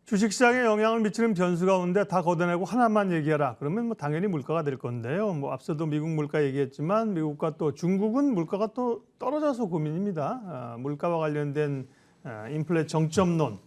주식시장에 영향을 미치는 변수 가운데 다 걷어내고 하나만 얘기하라. 그러면 당연히 물가가 될 건데요. 앞서도 미국 물가 얘기했지만 미국과 또 중국은 물가가 또 떨어져서 고민입니다. 물가와 관련된 인플레 정점론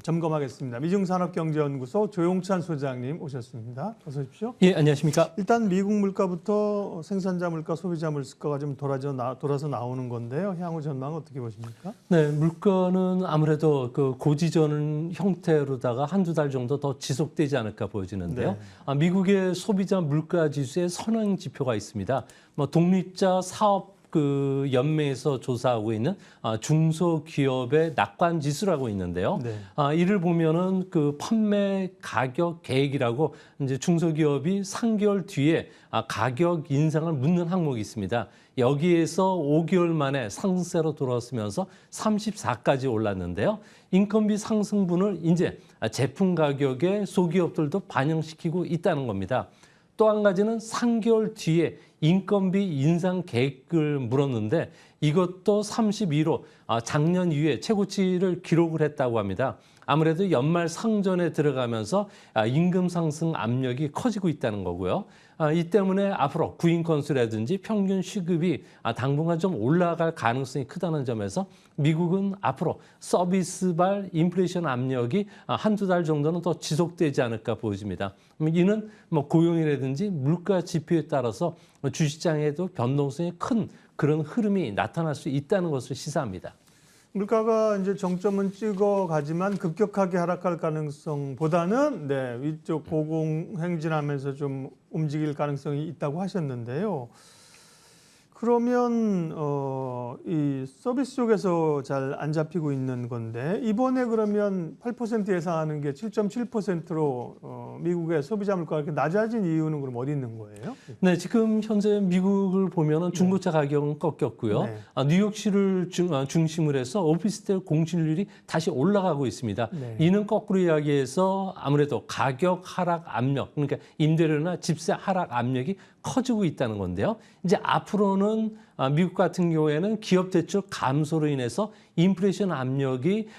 점검하겠습니다. 미중산업경제연구소 조용찬 소장님 오셨습니다. 어서 오십시오. 예, 안녕하십니까. 일단 미국 물가부터 생산자 물가, 소비자 물가가 좀 돌아서 나오는 건데요. 향후 전망 어떻게 보십니까? 네, 물가는 아무래도 그 고지전 형태로다가 한두 달 정도 더 지속되지 않을까 보여지는데요. 네. 미국의 소비자 물가 지수의 선행 지표가 있습니다. 독립자 사업 그 연맹에서 조사하고 있는 중소기업의 낙관 지수라고 있는데요. 네. 이를 보면은 그 판매 가격 계획이라고 이제 중소기업이 3개월 뒤에 가격 인상을 묻는 항목이 있습니다. 여기에서 5개월 만에 상승세로 돌아서면서 34까지 올랐는데요. 인건비 상승분을 이제 제품 가격에 소기업들도 반영시키고 있다는 겁니다. 또 한 가지는 3개월 뒤에 인건비 인상 계획을 물었는데 이것도 32로 작년 이후에 최고치를 기록을 했다고 합니다. 아무래도 연말 상전에 들어가면서 임금 상승 압력이 커지고 있다는 거고요. 이 때문에 앞으로 구인 건수라든지 평균 시급이 당분간 좀 올라갈 가능성이 크다는 점에서 미국은 앞으로 서비스발 인플레이션 압력이 한두 달 정도는 더 지속되지 않을까 보여집니다. 이는 고용이라든지 물가 지표에 따라서 주식시장에도 변동성이 큰 그런 흐름이 나타날 수 있다는 것을 시사합니다. 물가가 이제 정점은 찍어가지만 급격하게 하락할 가능성보다는 위쪽 고공행진하면서 좀 움직일 가능성이 있다고 하셨는데요. 그러면 이 서비스 쪽에서 잘 안 잡히고 있는 건데 이번에 그러면 8% 예상하는 게 7.7%로 미국의 소비자 물가가 이렇게 낮아진 이유는 그럼 어디 있는 거예요? 네, 지금 현재 미국을 보면은 중고차 가격은 꺾였고요. 네. 뉴욕시를 중심으로 해서 오피스텔 공실률이 다시 올라가고 있습니다. 네. 이는 거꾸로 이야기해서 아무래도 가격 하락 압력, 그러니까 임대료나 집세 하락 압력이 커지고 있다는 건데요. 이제 앞으로는 미국 같은 경우에는 기업 대출 감소로 인해서 인플레이션 압력이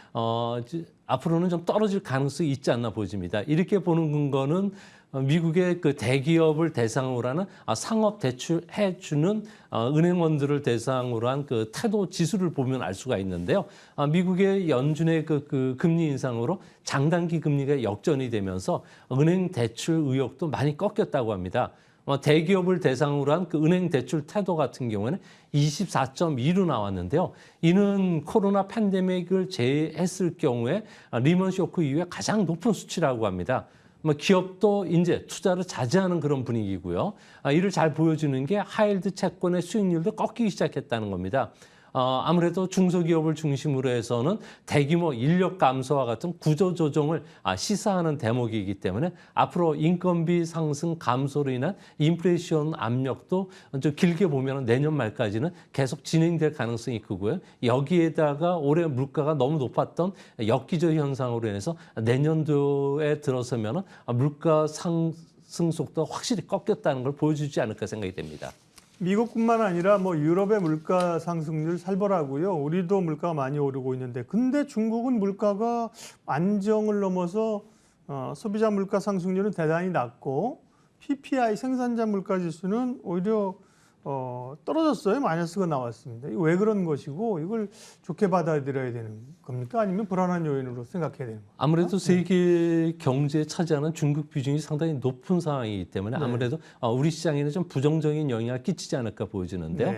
앞으로는 좀 떨어질 가능성이 있지 않나 보여집니다. 이렇게 보는 근거는 미국의 그 대기업을 대상으로 하는 상업 대출해 주는 은행원들을 대상으로 한 그 태도 지수를 보면 알 수가 있는데요. 미국의 연준의 그 금리 인상으로 장단기 금리가 역전이 되면서 은행 대출 의욕도 많이 꺾였다고 합니다. 대기업을 대상으로 한 그 은행 대출 태도 같은 경우에는 24.2로 나왔는데요. 이는 코로나 팬데믹을 제외했을 경우에 리먼 쇼크 이후에 가장 높은 수치라고 합니다. 기업도 이제 투자를 자제하는 그런 분위기고요. 이를 잘 보여주는 게 하이힐드 채권의 수익률도 꺾이기 시작했다는 겁니다. 아무래도 중소기업을 중심으로 해서는 대규모 인력 감소와 같은 구조조정을 시사하는 대목이기 때문에 앞으로 인건비 상승 감소로 인한 인플레이션 압력도 좀 길게 보면 내년 말까지는 계속 진행될 가능성이 크고요. 여기에다가 올해 물가가 너무 높았던 역기저 현상으로 인해서 내년도에 들어서면 물가 상승 속도가 확실히 꺾였다는 걸 보여주지 않을까 생각이 됩니다. 미국뿐만 아니라 유럽의 물가 상승률 살벌하고요. 우리도 물가가 많이 오르고 있는데 근데 중국은 물가가 안정을 넘어서 소비자 물가 상승률은 대단히 낮고 PPI 생산자 물가 지수는 오히려 떨어졌어요. 마이너스가 나왔습니다. 이거 왜 그런 것이고 이걸 좋게 받아들여야 되는 겁니까? 아니면 불안한 요인으로 생각해야 되는 겁니까? 아무래도 세계 경제에 차지하는 중국 비중이 상당히 높은 상황이기 때문에 아무래도 우리 시장에는 좀 부정적인 영향을 끼치지 않을까 보여지는데요.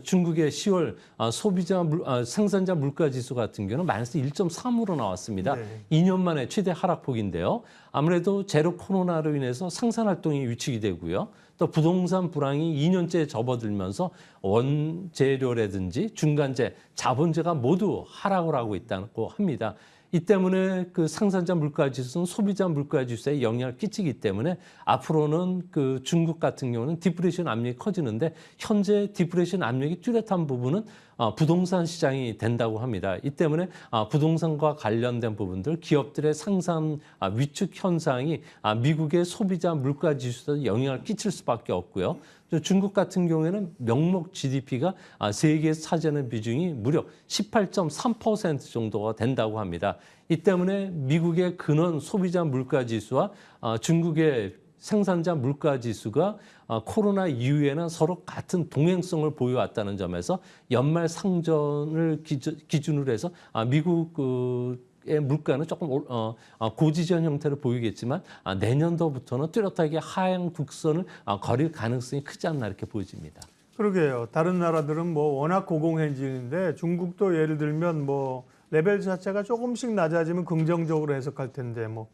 중국의 10월 소비자 생산자 물가 지수 같은 경우는 마이너스 1.3으로 나왔습니다. 2년 만에 최대 하락폭인데요. 아무래도 제로 코로나로 인해서 생산 활동이 위축이 되고요. 또 부동산 불황이 2년째 접어들면서 원재료라든지 중간재, 자본재가 모두 하락을 하고 있다고 합니다. 이 때문에 그 생산자 물가 지수는 소비자 물가 지수에 영향을 끼치기 때문에 앞으로는 그 중국 같은 경우는 디플레이션 압력이 커지는데 현재 디플레이션 압력이 뚜렷한 부분은 부동산 시장이 된다고 합니다. 이 때문에 부동산과 관련된 부분들, 기업들의 생산 위축 현상이 미국의 소비자 물가 지수에 영향을 끼칠 수밖에 없고요. 중국 같은 경우에는 명목 GDP가 세계에서 차지하는 비중이 무려 18.3% 정도가 된다고 합니다. 이 때문에 미국의 근원 소비자 물가 지수와 중국의 생산자 물가 지수가 코로나 이후에는 서로 같은 동행성을 보여왔다는 점에서 연말 상전을 기준으로 해서 미국의 물가는 조금 고지전 형태를 보이겠지만 내년도부터는 뚜렷하게 하향 곡선을 거릴 가능성이 크지 않나 이렇게 보여집니다. 그러게요. 다른 나라들은 뭐 워낙 고공행진인데 중국도 예를 들면 뭐 레벨 자체가 조금씩 낮아지면 긍정적으로 해석할 텐데 뭐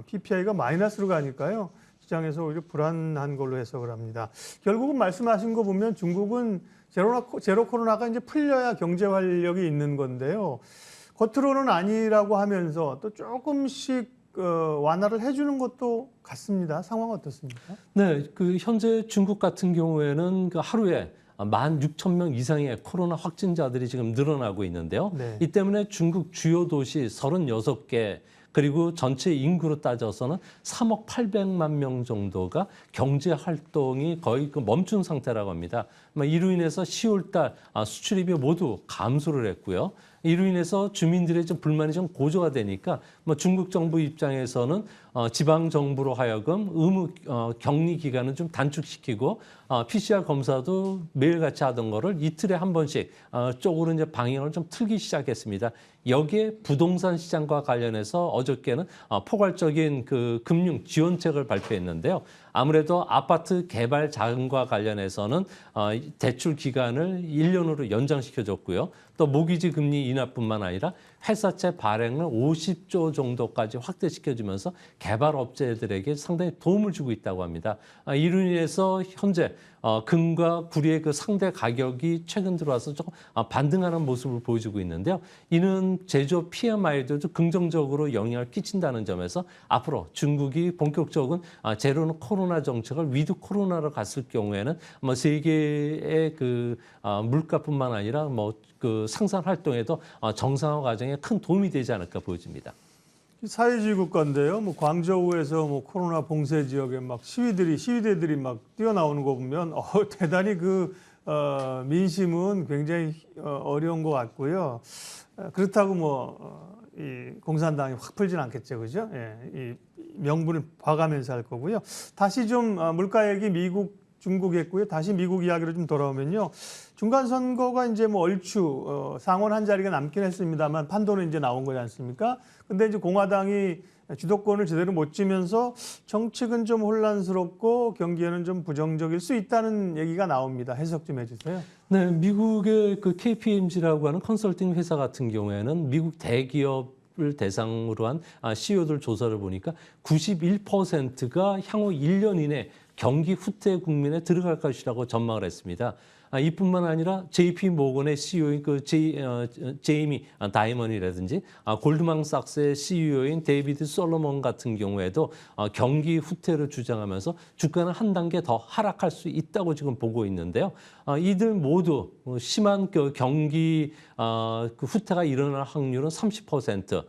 PPI가 마이너스로 가니까요. 시장에서 오히려 불안한 걸로 해석을 합니다. 결국은 말씀하신 거 보면 중국은 제로 코로나가 이제 풀려야 경제 활력이 있는 건데요. 겉으로는 아니라고 하면서 또 조금씩 완화를 해주는 것도 같습니다. 상황 어떻습니까? 네, 현재 중국 같은 경우에는 하루에 16,000명 이상의 코로나 확진자들이 지금 늘어나고 있는데요. 네. 이 때문에 중국 주요 도시 36개 그리고 전체 인구로 따져서는 3억 800만 명 정도가 경제 활동이 거의 멈춘 상태라고 합니다. 이로 인해서 10월 달 수출입이 모두 감소를 했고요. 이로 인해서 주민들의 좀 불만이 좀 고조가 되니까 중국 정부 입장에서는 지방 정부로 하여금 의무 격리 기간을 좀 단축시키고 PCR 검사도 매일같이 하던 거를 이틀에 한 번씩 쪽으로 이제 방향을 좀 틀기 시작했습니다. 여기에 부동산 시장과 관련해서 어저께는 포괄적인 금융 지원책을 발표했는데요. 아무래도 아파트 개발 자금과 관련해서는 대출 기간을 1년으로 연장시켜줬고요. 또 모기지 금리 인하뿐만 아니라 회사채 발행을 50조 정도까지 확대시켜주면서 개발 업체들에게 상당히 도움을 주고 있다고 합니다. 이로 인해서 현재 금과 구리의 상대 가격이 최근 들어와서 조금 반등하는 모습을 보여주고 있는데요. 이는 제조업 PMI에도 긍정적으로 영향을 끼친다는 점에서 앞으로 중국이 본격적인 제로 코로나 정책을 위드 코로나로 갔을 경우에는 세계의 물가뿐만 아니라 생산 활동에도 정상화 과정에 큰 도움이 되지 않을까 보여집니다. 사회주의 국가인데요. 뭐 광저우에서 뭐 코로나 봉쇄 지역에 막 시위대들이 막 뛰어나오는 거 보면 대단히 민심은 굉장히 어려운 것 같고요. 그렇다고 이 공산당이 확 풀진 않겠죠, 그죠? 예, 이 명분을 봐가면서 할 거고요. 다시 좀 물가 얘기 중국 했고요. 다시 미국 이야기로 좀 돌아오면요. 중간 선거가 이제 뭐 얼추 상원 한 자리가 남긴 했습니다만 판도는 이제 나온 거지 않습니까? 근데 이제 공화당이 주도권을 제대로 못 쥐면서 정책은 좀 혼란스럽고 경기에는 좀 부정적일 수 있다는 얘기가 나옵니다. 해석 좀 해주세요. 네, 미국의 KPMG라고 하는 컨설팅 회사 같은 경우에는 미국 대기업을 대상으로 한 CEO들 조사를 보니까 91%가 향후 1년 이내 경기 후퇴 국면에 들어갈 것이라고 전망을 했습니다. 이뿐만 아니라 JP 모건의 CEO인 제이미 다이먼이라든지 골드만삭스의 CEO인 데이비드 솔로몬 같은 경우에도 경기 후퇴를 주장하면서 주가는 한 단계 더 하락할 수 있다고 지금 보고 있는데요. 이들 모두 심한 경기 후퇴가 일어날 확률은 30%,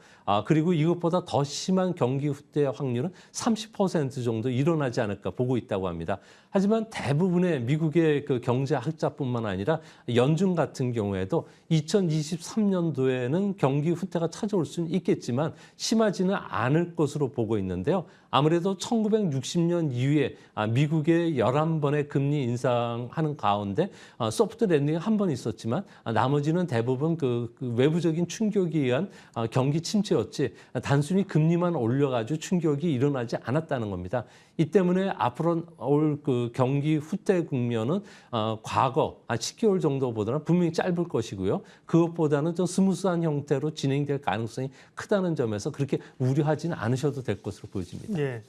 그리고 이것보다 더 심한 경기 후퇴 확률은 30% 정도 일어나지 않을까 보고 있다고 합니다. 하지만 대부분의 미국의 경제학자뿐만 아니라 연준 같은 경우에도 2023년도에는 경기 후퇴가 찾아올 수는 있겠지만 심하지는 않을 것으로 보고 있는데요. 아무래도 1960년 이후에 미국의 11번의 금리 인상하는 가운데 소프트 랜딩이 한 번 있었지만 나머지는 대부분 외부적인 충격에 의한 경기 침체였지 단순히 금리만 올려가지고 충격이 일어나지 않았다는 겁니다. 이 때문에 앞으로 올 경기 후퇴 국면은 과거 10개월 정도보다는 분명히 짧을 것이고요. 그것보다는 좀 스무스한 형태로 진행될 가능성이 크다는 점에서 그렇게 우려하지는 않으셔도 될 것으로 보여집니다. 예.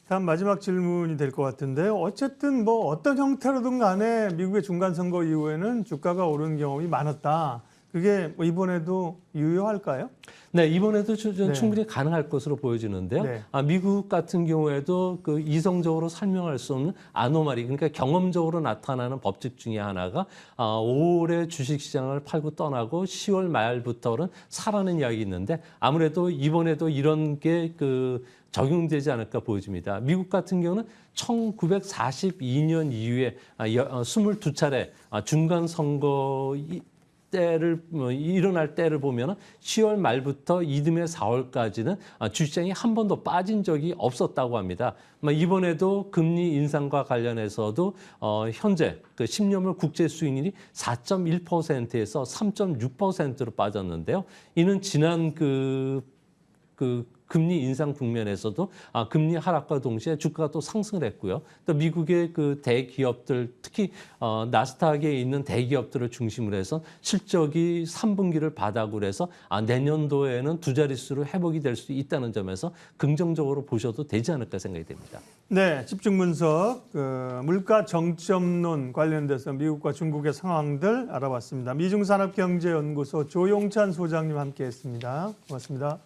다음 마지막 질문이 될 것 같은데요. 어쨌든 뭐 어떤 형태로든 간에 미국의 중간 선거 이후에는 주가가 오르는 경험이 많았다. 그게 뭐 이번에도 유효할까요? 네, 이번에도 저는 네. 충분히 가능할 것으로 보여지는데요. 네. 미국 같은 경우에도 그 이성적으로 설명할 수 없는 아노말리, 그러니까 경험적으로 나타나는 법칙 중에 하나가 5월에 주식시장을 팔고 떠나고 10월 말부터는 사라는 이야기 있는데 아무래도 이번에도 이런 게 적용되지 않을까 보여집니다. 미국 같은 경우는 1942년 이후에 22차례 중간 선거 때를 일어날 때를 보면 10월 말부터 이듬해 4월까지는 주식시장이 한 번도 빠진 적이 없었다고 합니다. 이번에도 금리 인상과 관련해서도 현재 그 10년물 국제 수익률이 4.1%에서 3.6%로 빠졌는데요. 이는 지난 금리 인상 국면에서도 금리 하락과 동시에 주가가 또 상승을 했고요. 또 미국의 그 대기업들, 특히 나스닥에 있는 대기업들을 중심으로 해서 실적이 3분기를 바닥으로 해서 내년도에는 두 자릿수로 회복이 될 수 있다는 점에서 긍정적으로 보셔도 되지 않을까 생각이 됩니다. 네, 집중 분석, 물가 정점론 관련돼서 미국과 중국의 상황들 알아봤습니다. 미중산업경제연구소 조용찬 소장님 함께했습니다. 고맙습니다.